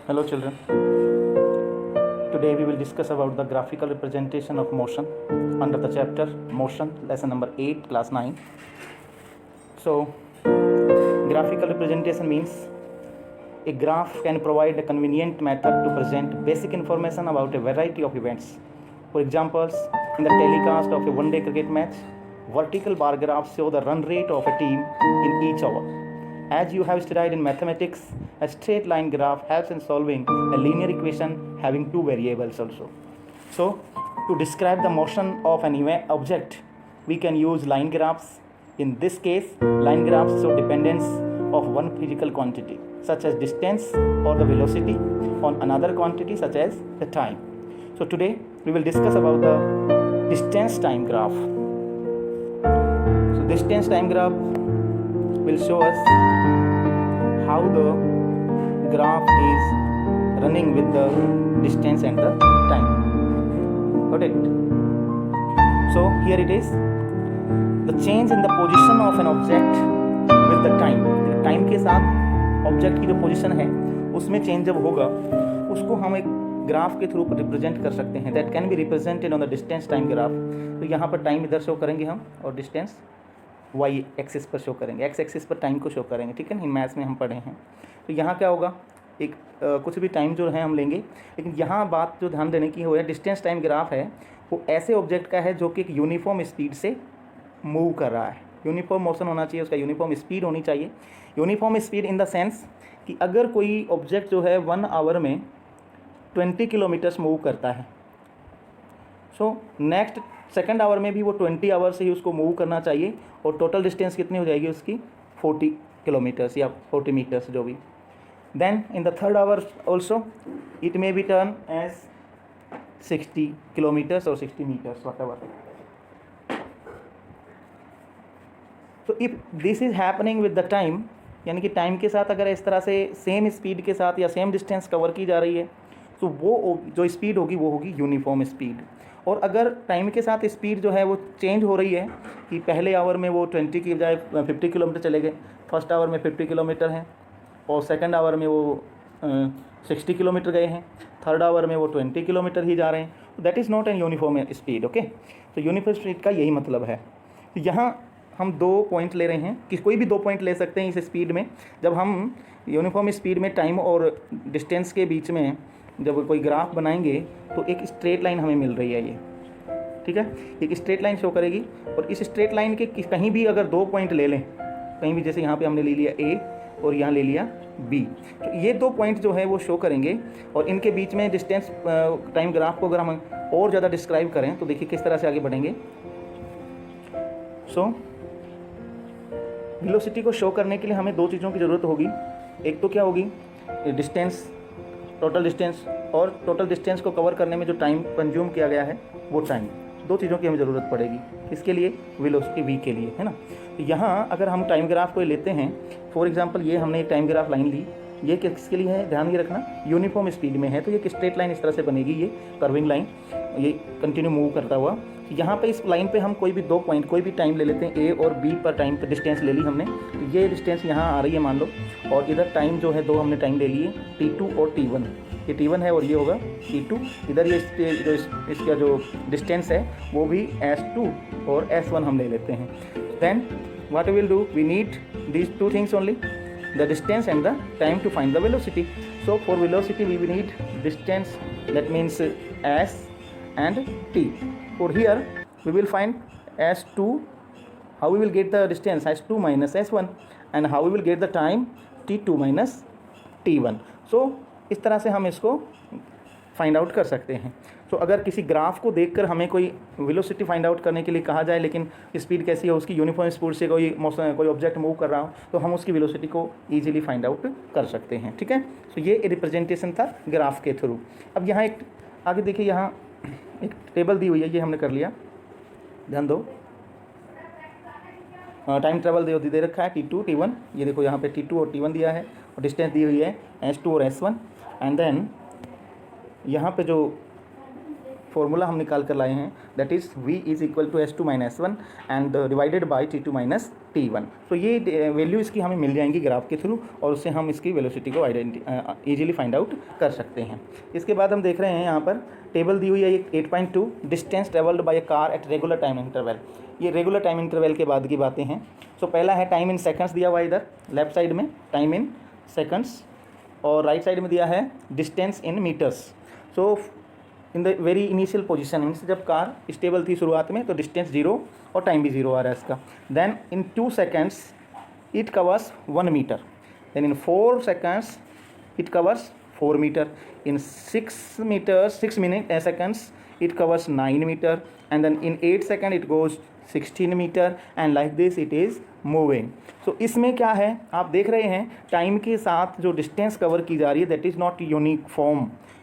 Hello children. Today we will discuss about the graphical representation of motion under the chapter motion, lesson number 8, class 9. So graphical representation means a graph can provide a convenient method to present basic information about a variety of events. For examples, in the telecast of a one-day cricket match, vertical bar graphs show the run rate of a team in each over. As you have studied in mathematics, a straight line graph helps in solving a linear equation having two variables also. So, to describe the motion of an object, we can use line graphs. In this case, line graphs show dependence of one physical quantity, such as distance or the velocity, on another quantity such as the time. So today we will discuss about the distance time graph. So distance time graph will show us how the graph is running with the distance and the time. Got it? So here it is. The change in the position of an object with the time. Time के साथ object की जो position है उसमें change जब होगा उसको हम एक ग्राफ के थ्रू रिप्रेजेंट कर सकते हैं. That can be represented on the distance time graph. तो यहाँ पर टाइम इधर शो करेंगे हम और डिस्टेंस वाई एक्सिस पर शो करेंगे, एक्स एक्सिस पर टाइम को शो करेंगे. ठीक है, इन मैथ्स में हम पढ़े हैं. तो यहाँ क्या होगा, एक कुछ भी टाइम जो है हम लेंगे, लेकिन यहाँ बात जो ध्यान देने की हो है, डिस्टेंस टाइम ग्राफ है वो ऐसे ऑब्जेक्ट का है जो कि एक यूनिफॉर्म स्पीड से मूव कर रहा है. यूनिफॉर्म मोशन होना चाहिए, उसका यूनिफॉर्म स्पीड होनी चाहिए. Uniform speed in the sense कि अगर कोई ऑब्जेक्ट जो है 1 आवर में 20 किलोमीटर्स मूव करता है, सो नेक्स्ट सेकेंड आवर में भी वो 20 आवर से ही उसको मूव करना चाहिए. और टोटल डिस्टेंस कितनी हो जाएगी उसकी 40 किलोमीटर्स या 40 मीटर्स जो भी. Then in the third hour also it may be turn as 60 kilometres और 60 मीटर्स वट एवर. तो if this is happening with the time, यानी कि टाइम के साथ अगर इस तरह से सेम स्पीड के साथ या सेम डिस्टेंस कवर की जा रही है तो वो जो स्पीड होगी वो होगी यूनिफॉर्म स्पीड. और अगर टाइम के साथ स्पीड जो है वो चेंज हो रही है कि पहले आवर में वो 20 की बजाय 50 किलोमीटर चले गए, फर्स्ट आवर में 50 किलोमीटर हैं और सेकेंड आवर में वो 60 किलोमीटर गए हैं, थर्ड आवर में वो 20 किलोमीटर ही जा रहे हैं, that is not an uniform speed. Okay, तो यूनिफॉर्म स्पीड का यही मतलब है. तो यहाँ हम 2 पॉइंट ले रहे हैं कि कोई भी 2 पॉइंट ले सकते हैं इस स्पीड में. जब हम यूनिफॉर्म स्पीड में टाइम और डिस्टेंस के बीच में जब कोई ग्राफ बनाएंगे तो एक स्ट्रेट लाइन हमें मिल रही है ये. ठीक है, एक स्ट्रेट लाइन शो करेगी और इस स्ट्रेट लाइन के कहीं भी अगर 2 पॉइंट ले लें, कहीं भी, जैसे यहाँ पे हमने ले लिया ए और यहाँ ले लिया बी, तो ये 2 पॉइंट जो है वो शो करेंगे. और इनके बीच में डिस्टेंस टाइम ग्राफ को अगर हम और ज़्यादा डिस्क्राइब करें तो देखिए किस तरह से आगे बढ़ेंगे. सो वेलोसिटी को शो करने के लिए हमें 2 चीज़ों की ज़रूरत होगी. एक तो क्या होगी, डिस्टेंस, टोटल डिस्टेंस, और टोटल डिस्टेंस को कवर करने में जो टाइम कंज्यूम किया गया है वो टाइम. 2 चीज़ों की हमें ज़रूरत पड़ेगी. किसके लिए? वेलोसिटी वी के लिए, है ना. तो यहाँ अगर हम टाइम ग्राफ को लेते हैं, फॉर एग्जांपल ये हमने एक टाइम ग्राफ लाइन ली, ये किसके लिए है, ध्यान ये रखना, यूनिफॉर्म स्पीड में है. तो ये एक स्ट्रेट लाइन इस तरह से बनेगी, ये कर्विंग लाइन, ये कंटिन्यू मूव करता हुआ. यहाँ पे इस लाइन पे हम कोई भी 2 पॉइंट, कोई भी टाइम ले लेते हैं, ए और बी पर टाइम पर डिस्टेंस ले ली हमने. तो ये डिस्टेंस यहाँ आ रही है मान लो, और इधर टाइम जो है 2 हमने टाइम ले लिए, T2 और T1. ये T1 है और ये होगा T2. इधर ये जो इसका जो डिस्टेंस है वो भी S2 और S1 हम ले लेते हैं. Then what we will do, we need these 2 things only, the distance and the time to find the velocity. So for velocity we will need distance, that means s and t. For here we will find s2. How we will get the distance? s2 minus s1. And how we will get the time? t2 minus t1. So इस तरह से हम इसको find out कर सकते हैं. तो अगर किसी ग्राफ को देखकर हमें कोई वेलोसिटी फाइंड आउट करने के लिए कहा जाए, लेकिन स्पीड कैसी है उसकी, यूनिफॉर्म स्पीड से कोई ऑब्जेक्ट मूव कर रहा हो, तो हम उसकी वेलोसिटी को इजीली फाइंड आउट कर सकते हैं. ठीक है, तो ये रिप्रेजेंटेशन था ग्राफ के थ्रू. अब यहाँ एक आगे देखिए, यहाँ एक टेबल दी हुई है, ये हमने कर लिया, ध्यान दो. टाइम ट्रेवल दे रखा है T2 T1. ये देखो यहाँ पे T2 और T1 दिया है और डिस्टेंस दी हुई है S2 और S1. एंड देन यहाँ पे जो फॉर्मूला हम निकाल कर लाए हैं, that is v is equal to s2 minus 1 and divided by t2 minus t1। तो ये वैल्यू इसकी हमें मिल जाएंगी ग्राफ के थ्रू, और उससे हम इसकी वेलोसिटी को ईजिली फाइंड आउट कर सकते हैं। इसके बाद हम देख रहे हैं यहाँ पर टेबल दी हुई है 8.2, distance travelled by A car at regular time interval. ये रेगुलर टाइम इंटरवल के बाद की बातें हैं। सो पहला है टाइम इन सेकंड्स दिया हुआ है इधर लेफ्ट साइड में, टाइम इन सेकंड्स, और राइट साइड में दिया है distance in metres. So in the very initial position means जब कार स्टेबल थी शुरुआत में तो डिस्टेंस 0 और टाइम भी 0 आ रहा है इसका। Then in 2 seconds it covers 1 metre, then in 4 seconds it covers 4 metre, in 6 minute seconds it covers 9 meter, and then in 8 seconds it goes 16 meter, and like this it is moving. So इसमें क्या है आप देख रहे हैं, time के साथ जो डिस्टेंस कवर की जा रही है दैट इज़ नॉट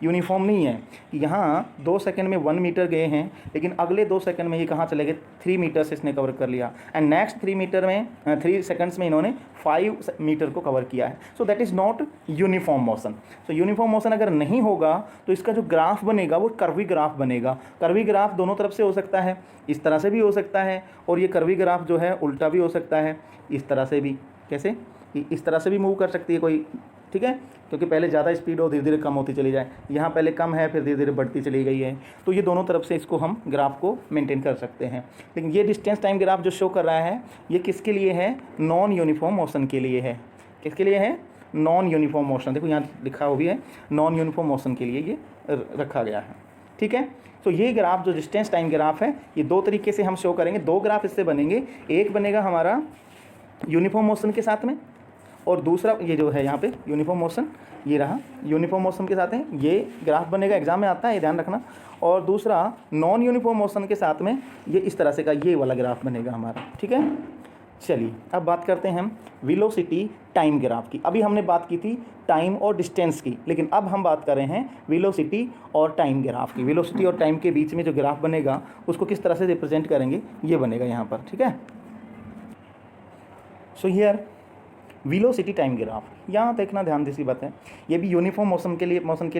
यूनिफॉर्म नहीं है। यहाँ 2 सेकंड में 1 मीटर गए हैं, लेकिन अगले 2 सेकंड में ये कहाँ चले गए, 3 मीटर से इसने कवर कर लिया, एंड नेक्स्ट 3 सेकंड्स में इन्होंने 5 मीटर को कवर किया है। So that is not uniform motion. So uniform motion अगर नहीं होगा तो इसका जो ग्राफ बनेगा वो कर्वी ग्राफ बनेगा। कर्वी ग्राफ दोनों तरफ से हो सकता है, इस तरह से भी हो सकता है, और ये कर्वी ग्राफ जो है उल्टा भी हो सकता है, इस तरह से भी। कैसे, इस तरह से भी मूव कर सकती है कोई, ठीक है, क्योंकि पहले ज़्यादा स्पीड हो धीरे धीरे कम होती चली जाए, यहाँ पहले कम है फिर धीरे धीरे बढ़ती चली गई है। तो ये दोनों तरफ से इसको हम ग्राफ को मेंटेन कर सकते हैं। लेकिन ये डिस्टेंस टाइम ग्राफ जो शो कर रहा है ये किसके लिए है, नॉन यूनिफॉर्म मोशन के लिए है। किसके लिए है, नॉन यूनिफॉर्म मोशन। देखो यहाँ लिखा हुआ भी है, नॉन यूनिफॉर्म मोशन के लिए ये रखा गया है, ठीक है। तो ये ग्राफ जो डिस्टेंस टाइम ग्राफ है ये 2 तरीके से हम शो करेंगे। 2 ग्राफ इससे बनेंगे, एक बनेगा हमारा यूनिफॉर्म मोशन के साथ में, और दूसरा ये जो है यहाँ पे यूनिफॉर्म मोशन, ये रहा यूनिफॉर्म मोशन के साथ है, ये ग्राफ बनेगा, एग्जाम में आता है ये ध्यान रखना। और दूसरा नॉन यूनिफॉर्म मोशन के साथ में ये इस तरह से का ये वाला ग्राफ बनेगा हमारा, ठीक है। चलिए अब बात करते हैं हम वेलोसिटी टाइम ग्राफ की। अभी हमने बात की थी टाइम और डिस्टेंस की, लेकिन अब हम बात कर रहे हैं वेलोसिटी और टाइम ग्राफ की। वेलोसिटी और टाइम के बीच में जो ग्राफ बनेगा उसको किस तरह से रिप्रेजेंट करेंगे, ये बनेगा यहाँ पर, ठीक है। So here velocity time graph, यहाँ देखना ध्यान दी सी बात है, ये भी यूनिफॉर्म मोशन के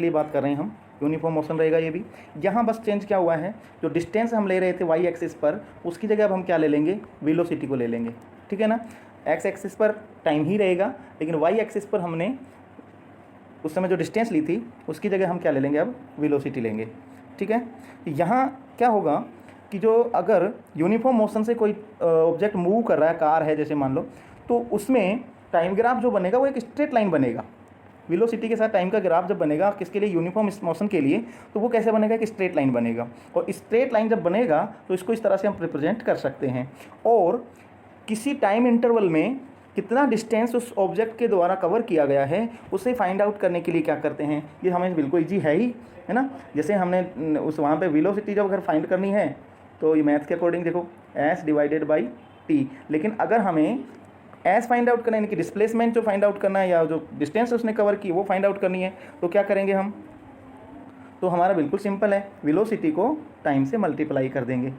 लिए बात कर रहे हैं हम, यूनिफॉर्म मोशन रहेगा ये भी। यहाँ बस चेंज क्या हुआ है, जो डिस्टेंस हम ले रहे थे वाई एक्सिस पर उसकी जगह अब हम क्या ले लेंगे, वेलोसिटी को ले लेंगे, ठीक है ना। एक्स एक्सिस पर टाइम ही रहेगा, लेकिन वाई एक्सिस पर हमने उस समय जो डिस्टेंस ली थी उसकी जगह हम क्या ले लेंगे, अब वेलोसिटी लेंगे, ठीक है। यहाँ क्या होगा कि जो अगर यूनिफॉर्म मोशन से कोई ऑब्जेक्ट मूव कर रहा है, कार है जैसे मान लो, तो उसमें टाइम ग्राफ जो बनेगा वो एक स्ट्रेट लाइन बनेगा। वेलोसिटी के साथ टाइम का ग्राफ जब बनेगा किसके लिए, यूनिफॉर्म मोशन के लिए, तो वो कैसे बनेगा, एक स्ट्रेट लाइन बनेगा। और स्ट्रेट लाइन जब बनेगा तो इसको इस तरह से हम रिप्रेजेंट कर सकते हैं। और किसी टाइम इंटरवल में कितना डिस्टेंस उस ऑब्जेक्ट के द्वारा कवर किया गया है उसे फाइंड आउट करने के लिए क्या करते हैं, ये हमें बिल्कुल ईजी है ही, है ना। जैसे हमने उस वहाँ पे वेलोसिटी जब अगर फाइंड करनी है तो ये मैथ के अकॉर्डिंग देखो s डिवाइडेड बाई t, लेकिन अगर हमें एस फाइंड आउट करना है, यानी कि डिस्प्लेसमेंट जो फाइंड आउट करना है या जो डिस्टेंस उसने कवर की वो फाइंड आउट करनी है, तो क्या करेंगे हम, तो हमारा बिल्कुल सिंपल है, वेलोसिटी को टाइम से मल्टीप्लाई कर देंगे।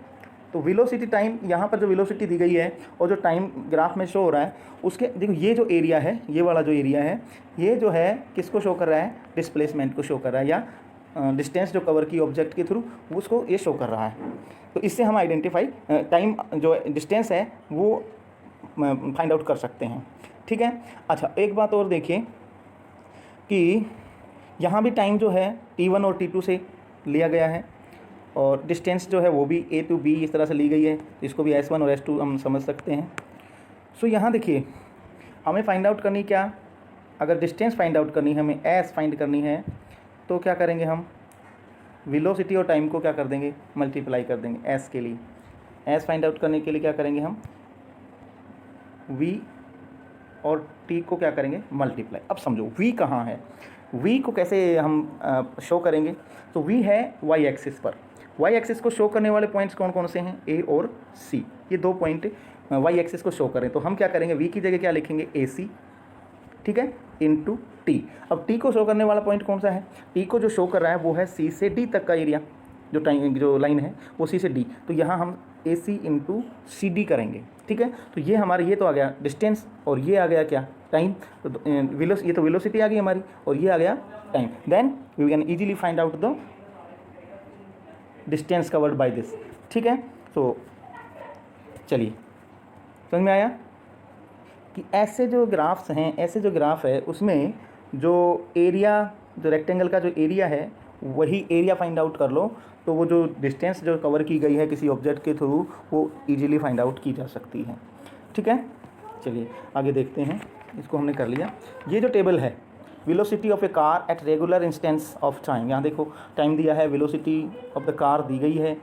तो वेलोसिटी टाइम, यहाँ पर जो वेलोसिटी दी गई है और जो टाइम ग्राफ में शो हो रहा है उसके देखो, ये जो एरिया है, ये वाला जो एरिया है, ये जो है किसको शो कर रहा है, डिस्प्लेसमेंट को शो कर रहा है, या डिस्टेंस जो कवर की ऑब्जेक्ट के थ्रू उसको ये शो कर रहा है। तो इससे हम आइडेंटिफाई टाइम जो डिस्टेंस है वो फाइंड आउट कर सकते हैं, ठीक है। अच्छा एक बात और देखिए कि यहाँ भी टाइम जो है t1 और t2 से लिया गया है, और डिस्टेंस जो है वो भी a to b इस तरह से ली गई है, इसको भी s1 और s2 हम समझ सकते हैं। सो यहाँ देखिए हमें फाइंड आउट करनी क्या, अगर डिस्टेंस फाइंड आउट करनी है, हमें s फाइंड करनी है, तो क्या करेंगे हम, वेलोसिटी और टाइम को क्या कर देंगे, मल्टीप्लाई कर देंगे s के लिए। s फाइंड आउट करने के लिए क्या करेंगे हम, v और t को क्या करेंगे, मल्टीप्लाई। अब समझो v कहाँ है, v को कैसे हम शो करेंगे, तो v है y एक्सिस पर। y एक्सिस को शो करने वाले पॉइंट्स कौन कौन से हैं, a और c, ये 2 पॉइंट y एक्सिस को शो करें। तो हम क्या करेंगे, v की जगह क्या लिखेंगे, ac, ठीक है, इंटू t। अब t को शो करने वाला पॉइंट कौन सा है, t को जो शो कर रहा है वो है c से d तक का एरिया, जो लाइन है वो c से d, तो यहाँ हम AC इंटू सी डी करेंगे, ठीक है। तो ये हमारा ये तो आ गया डिस्टेंस, और ये आ गया क्या, टाइम। तो ये तो वेलोसिटी आ गई हमारी, और ये आ गया time. Then we can easily find out the distance covered by this. ठीक है, तो चलिए समझ में आया कि ऐसे जो ग्राफ्स हैं, ऐसे जो ग्राफ है उसमें जो एरिया, जो रेक्टेंगल का जो एरिया है वही एरिया फाइंड आउट कर लो, तो वो जो डिस्टेंस जो कवर की गई है किसी ऑब्जेक्ट के थ्रू वो इजीली फाइंड आउट की जा सकती है। ठीक है, चलिए आगे देखते हैं। इसको हमने कर लिया। ये जो टेबल है velocity of A car at regular instance of time, यहाँ देखो टाइम दिया है, वेलोसिटी ऑफ द कार दी गई है,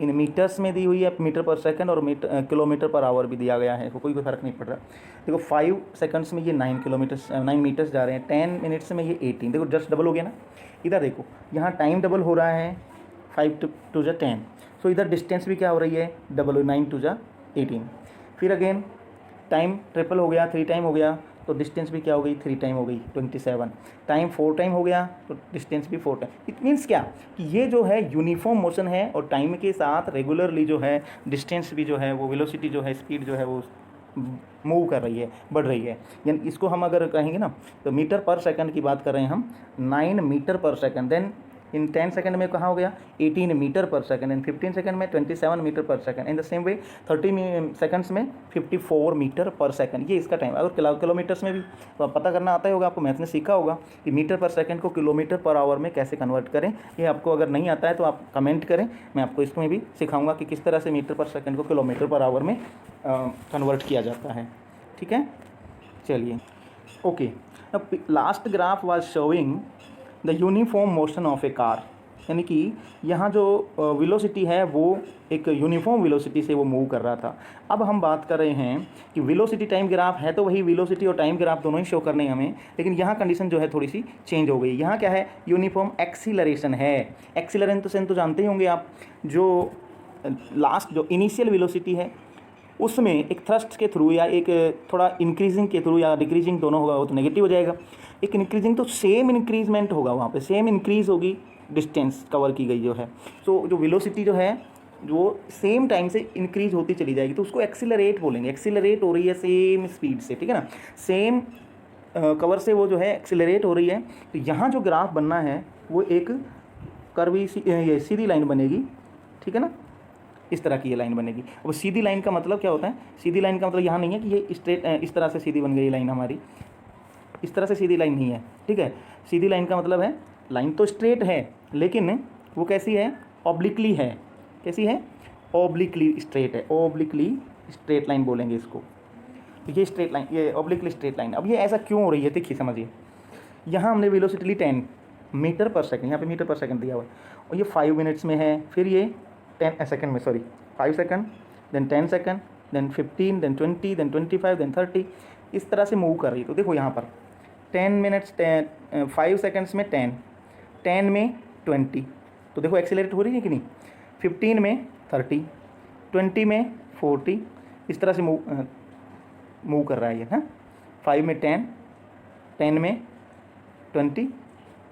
इन मीटर्स में दी हुई है, मीटर पर सेकंड, और किलोमीटर पर आवर भी दिया गया है, कोई फ़र्क नहीं पड़ रहा। देखो 5 सेकंड्स में ये 9 मीटर्स जा रहे हैं, 10 मिनट्स में ये 18, देखो जस्ट डबल हो गया ना। इधर देखो यहाँ टाइम डबल हो रहा है, 5 टू जा 10, सो इधर डिस्टेंस भी क्या हो रही है, डबल, 9 टू जा 18। फिर अगेन टाइम ट्रिपल हो गया, 3 टाइम हो गया, तो डिस्टेंस भी क्या हो गई, 3 टाइम हो गई, 27। टाइम 4 टाइम हो गया तो डिस्टेंस भी 4 टाइम। इट मीन्स क्या कि ये जो है यूनिफॉर्म मोशन है और टाइम के साथ रेगुलरली जो है डिस्टेंस भी जो है वो वेलोसिटी जो है, स्पीड जो है वो मूव कर रही है, बढ़ रही है। यानी इसको हम अगर कहेंगे ना तो मीटर पर सेकंड की बात कर रहे हैं हम, 9 मीटर पर सेकंड, देन इन 10 सेकंड में कहाँ हो गया 18 मीटर पर सेकंड, इन 15 सेकंड में 27 मीटर पर second, in the same way 30 seconds में 54 मीटर पर सेकंड। ये इसका टाइम। अगर किलोमीटर्स में भी तो पता करना आता ही होगा आपको, मैथ में सीखा होगा कि मीटर पर सेकंड को किलोमीटर पर आवर में कैसे कन्वर्ट करें। ये आपको अगर नहीं आता है तो आप कमेंट करें, मैं आपको इसमें भी सिखाऊंगा कि किस तरह से मीटर पर सेकंड को किलोमीटर पर आवर में कन्वर्ट किया जाता है। ठीक है, चलिए okay. Last graph was showing the uniform motion of A car, यानी कि यहाँ जो वेलोसिटी है वो एक यूनिफॉर्म वेलोसिटी से वो मूव कर रहा था। अब हम बात कर रहे हैं कि वेलोसिटी टाइम ग्राफ है तो वही वेलोसिटी और टाइम ग्राफ दोनों ही शो करने हैं हमें, लेकिन यहाँ कंडीशन जो है थोड़ी सी चेंज हो गई। यहाँ क्या है, यूनिफॉर्म एक्सीलरेशन है। एक्सीलरेशन तो जानते ही होंगे आप, जो लास्ट जो इनिशियल वेलोसिटी है उसमें एक थ्रस्ट के थ्रू या एक थोड़ा इंक्रीजिंग के थ्रू या डिक्रीजिंग दोनों होगा, वो तो नेगेटिव हो जाएगा। एक इंक्रीजिंग तो सेम इंक्रीजमेंट होगा, वहाँ पे सेम इंक्रीज होगी डिस्टेंस कवर की गई जो है। सो जो वेलोसिटी जो है वो सेम टाइम से इंक्रीज होती चली जाएगी, तो उसको एक्सीलरेट बोलेंगे। एक्सीलरेट हो रही है सेम स्पीड से, ठीक है ना, सेम कवर से वो जो है एक्सीलरेट हो रही है। तो यहाँ जो ग्राफ बनना है वो एक कर्वी ये सीधी लाइन बनेगी, ठीक है ना, इस तरह की ये लाइन बनेगी। अब सीधी लाइन का मतलब क्या होता है, सीधी लाइन का मतलब यहाँ नहीं है कि ये स्ट्रेट इस तरह से सीधी बन गई लाइन हमारी, इस तरह से सीधी लाइन नहीं है, ठीक है। सीधी लाइन का मतलब है लाइन तो स्ट्रेट है लेकिन वो कैसी है, ऑब्लिकली है। कैसी है, ऑब्लिकली स्ट्रेट है, ऑब्लिकली स्ट्रेट लाइन बोलेंगे इसको। ये स्ट्रेट लाइन, ये ऑब्लिकली स्ट्रेट लाइन। अब ये ऐसा क्यों हो रही है, देखिए समझिए। यहाँ हमने वेलोसिटी ली 10 मीटर पर सेकंड, यहाँ पे मीटर पर सेकंड दिया हुआ है, और ये 5 मिनट्स में है, फिर ये 10 सेकंड में, sorry 5 second, then 10 second, then 15, then 20, then 25, then 30, इस तरह से मूव कर रही है। तो देखो यहाँ पर 10 मिनट्स 5 सेकंड्स में 10 में 20, तो देखो एक्सेलरेट हो रही है कि नहीं। 15 में 30, 20 में 40, इस तरह से मूव कर रहा है ये, हाँ। 5 में 10, 10 में 20,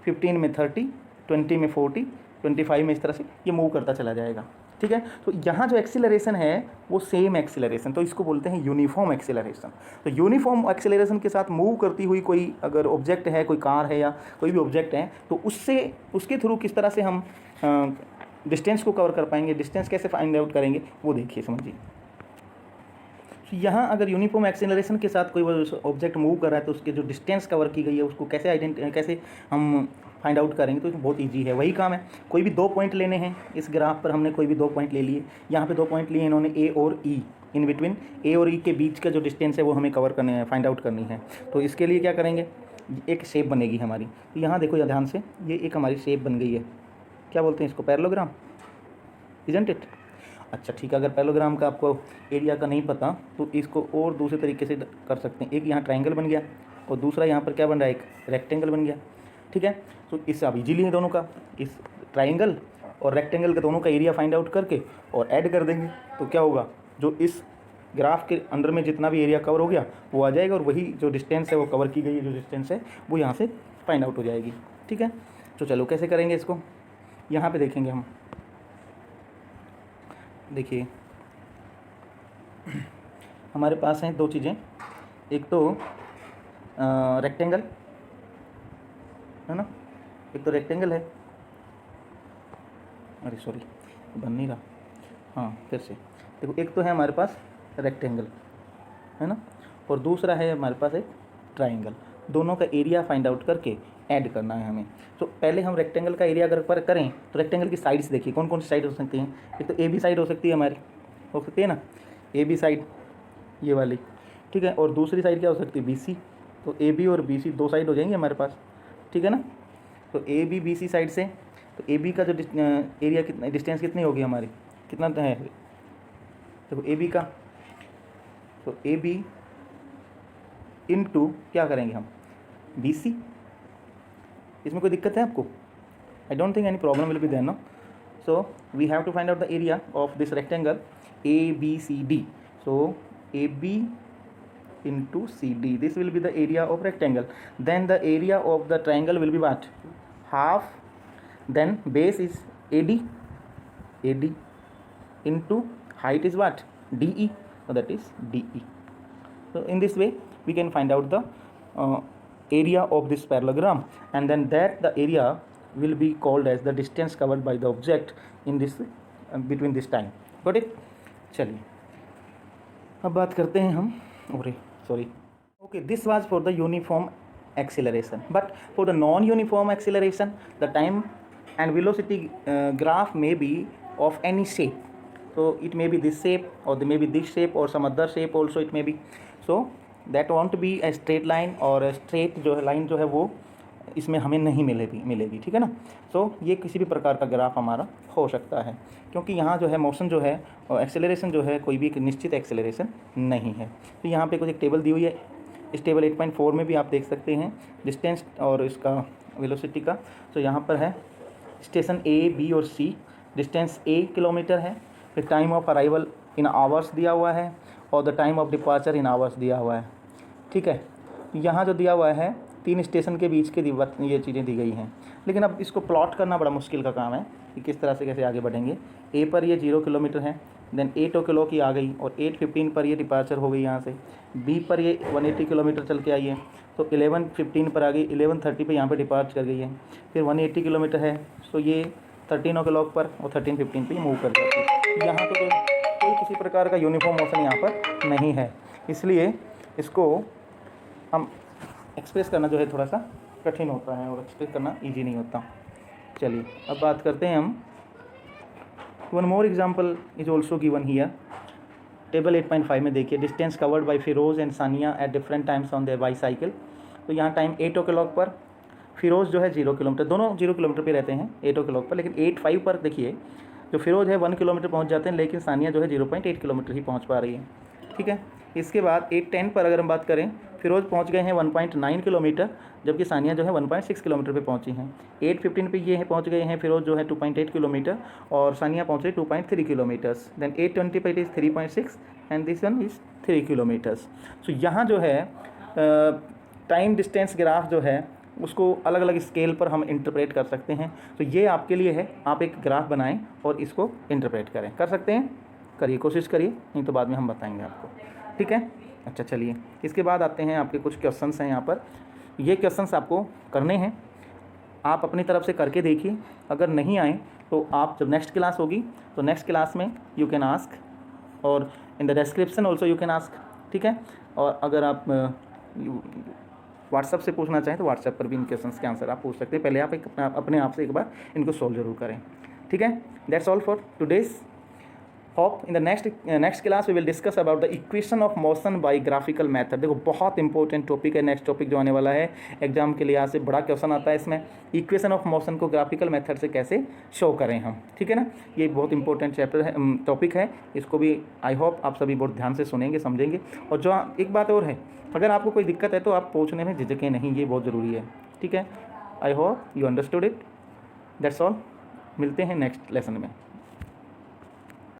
15 में 30, 20 में 40, 25 में, इस तरह से ये मूव करता चला जाएगा, ठीक है। तो यहाँ जो एक्सीलरेशन है वो सेम एक्सीलरेशन, तो इसको बोलते हैं यूनिफॉर्म एक्सीलरेशन। तो यूनिफॉर्म एक्सीलरेशन के साथ मूव करती हुई कोई अगर ऑब्जेक्ट है, कोई कार है या कोई भी ऑब्जेक्ट है, तो उससे उसके थ्रू किस तरह से हम डिस्टेंस को कवर कर पाएंगे, डिस्टेंस कैसे फाइंड आउट करेंगे, वो देखिए समझिए। यहाँ अगर यूनिफॉर्म एक्सीलरेशन के साथ कोई ऑब्जेक्ट मूव कर रहा है तो उसके जो डिस्टेंस कवर की गई है उसको कैसे हम फाइंड आउट करेंगे, तो बहुत इजी है, वही काम है। कोई भी 2 पॉइंट लेने हैं, इस ग्राफ पर हमने कोई भी 2 पॉइंट ले लिए। यहाँ पे 2 पॉइंट लिए इन्होंने, ए और ई, इन बिटवीन ए और ई के बीच का जो डिस्टेंस है वो हमें कवर करने फाइंड आउट करनी है। तो इसके लिए क्या करेंगे, एक शेप बनेगी हमारी। तो यहाँ देखो ध्यान से, ये एक हमारी शेप बन गई है, क्या बोलते हैं इसको, पैरेललोग्राम, इजंट इट। अच्छा ठीक है, अगर पैरेललोग्राम का आपको एरिया का नहीं पता तो इसको और दूसरे तरीके से कर सकते हैं। एक यहाँ ट्रायंगल बन गया और दूसरा यहाँ पर क्या बन रहा है, एक रेक्टेंगल बन गया, ठीक है। तो इससे अब इजीली है दोनों का, इस ट्रायंगल और रेक्टेंगल के दोनों का एरिया फाइंड आउट करके और ऐड कर देंगे, तो क्या होगा, जो इस ग्राफ के अंदर में जितना भी एरिया कवर हो गया वो आ जाएगा, और वही जो डिस्टेंस है वो कवर की गई जो डिस्टेंस है वो यहाँ से फाइंड आउट हो जाएगी, ठीक है। तो चलो कैसे करेंगे इसको, यहाँ पे देखेंगे हम। देखिए हमारे पास हैं 2 चीज़ें, एक तो रेक्टेंगल है ना, एक तो रेक्टेंगल है, अरे सॉरी, बन नहीं रहा, हाँ फिर से देखो, एक तो है हमारे पास रेक्टेंगल, है ना, और दूसरा है हमारे पास एक ट्राइंगल। दोनों का एरिया फाइंड आउट करके ऐड करना है हमें। तो पहले हम रेक्टेंगल का एरिया अगर पर करें तो रेक्टेंगल की साइड्स देखिए, कौन कौन सी साइड हो सकती हैं। एक तो ए बी साइड हो सकती है हमारी, हो सकती है ना, ए बी साइड ये वाली, ठीक है, और दूसरी साइड क्या हो सकती है, बी सी। तो ए बी और बी सी दो साइड हो जाएंगी हमारे पास, ठीक है ना। तो A B B C side से, तो ए बी का जो एरिया कितना, डिस्टेंस कितनी होगी हमारी, कितना है, देखो ए बी का, तो ए बी इनटू क्या करेंगे हम, बी सी। इसमें कोई दिक्कत है आपको? I don't think any problem will be there, no. So we have to find out the area of this rectangle A B C D. So A B into CD, this will be the area of rectangle. Then the area of the triangle will be what, half, then base is AD into height is what, DE, so that is DE. So in this way we can find out the area of this parallelogram, and then that the area will be called as the distance covered by the object in this between this time. Got it? चलिए अब बात करते हैं हम, okay, this was for the uniform acceleration, but for the non-uniform acceleration the time and velocity graph may be of any shape. So it may be this shape, or there may be this shape, or some other shape also it may be. So that won't be a straight line, or a straight जो है line जो है वो इसमें हमें नहीं मिलेगी, ठीक है ना। सो ये किसी भी प्रकार का ग्राफ हमारा हो सकता है, क्योंकि यहाँ जो है मोशन जो है और एक्सेलरेशन जो है कोई भी एक निश्चित एक्सेलरेशन नहीं है। तो यहाँ पे कुछ एक टेबल दी हुई है, इस टेबल 8.4 में भी आप देख सकते हैं डिस्टेंस और इसका वेलोसिटी का। तो यहाँ पर है स्टेशन ए बी और सी, डिस्टेंस ए किलोमीटर है, फिर time of arrival in hours दिया हुआ है, और the time of departure in hours दिया हुआ है, ठीक है। यहाँ जो दिया हुआ है 3 स्टेशन के बीच के ये चीज़ें दी गई हैं, लेकिन अब इसको प्लॉट करना बड़ा मुश्किल का काम है कि किस तरह से कैसे आगे बढ़ेंगे। ए पर ये 0 किलोमीटर है, देन 8 o'clock की आ गई, और 8:15 पर ये डिपार्चर हो गई यहाँ से। बी पर ये 180 किलोमीटर चल के आई है, तो 11:15 पर आ गई, 11:30 पर यहाँ पर डिपार्च कर गई है। फिर 180 किलोमीटर है, तो ये 13 o'clock पर और 13:15 पर मूव कर जाती है। यहाँ पर कोई किसी प्रकार का यूनिफॉर्म मोशन यहाँ पर नहीं है, इसलिए इसको हम एक्सप्रेस करना जो है थोड़ा सा कठिन होता है, और एक्सप्रेस करना इजी नहीं होता। चलिए अब बात करते हैं हम, one more example is also given here. Table 8.5 में देखिए, distance covered bye Firoz and Sania at different times on their bicycle. तो यहाँ टाइम 8 o'clock पर, फिरोज़ जो है 0 किलोमीटर, दोनों 0 किलोमीटर पे रहते हैं 8 o'clock पर, लेकिन 8:05 पर देखिए जो फिरोज़ है 1 किलोमीटर पहुँच जाते हैं, लेकिन सानिया जो है 0.8 किलोमीटर ही पहुँच पा रही है, ठीक है। इसके बाद 8:10 पर अगर हम बात करें, फिरोज़ पहुंच गए हैं 1.9 किलोमीटर, जबकि सानिया जो है 1.6 किलोमीटर पे पहुंची हैं। 8:15 पे ये पहुंच गए हैं फिरोज़ जो है 2.8 किलोमीटर, और सानिया पहुंचे 2.3 किलोमीटर्स। देन 8:20 पे it is 3.6 and this one is 3 kilometres. So यहाँ जो है टाइम डिस्टेंस ग्राफ जो है उसको अलग अलग स्केल पर हम इंटरप्रेट कर सकते हैं। तो ये आपके लिए है, आप एक ग्राफ बनाएँ और इसको इंटरप्रेट करें। कर सकते हैं, करिए, कोशिश करिए, नहीं तो बाद में हम बताएंगे आपको, ठीक है। अच्छा चलिए, इसके बाद आते हैं आपके कुछ क्वेश्चंस हैं यहाँ पर। ये क्वेश्चंस आपको करने हैं, आप अपनी तरफ से करके देखिए। अगर नहीं आए तो आप जब नेक्स्ट क्लास होगी तो नेक्स्ट क्लास में यू कैन आस्क, और in the description also you can ask, ठीक है। और अगर आप व्हाट्सएप से पूछना चाहें तो व्हाट्सएप पर भी इन क्वेश्चंस के आंसर आप पूछ सकते हैं। पहले आप अपने आप से एक बार इनको सॉल्व जरूर करें, ठीक है। That's all for today's. Hope in the next class we will discuss about the equation of motion by graphical method. देखो बहुत इंपॉर्टेंट टॉपिक है, नेक्स्ट टॉपिक जो आने वाला है एग्जाम के लिए, यहाँ से बड़ा क्वेश्चन आता है इसमें, इक्वेशन ऑफ मोशन को ग्राफिकल मेथड से कैसे शो करें हम, ठीक है ना। ये बहुत इंपॉर्टेंट चैप्टर है, टॉपिक है, इसको भी आई होप आप सभी बहुत ध्यान से सुनेंगे, समझेंगे। और जो एक बात और है, अगर आपको कोई दिक्कत है तो आप पूछने में झिझकें नहीं, ये बहुत ज़रूरी है, ठीक है। I hope you understood it. That's all, मिलते हैं नेक्स्ट लेसन में।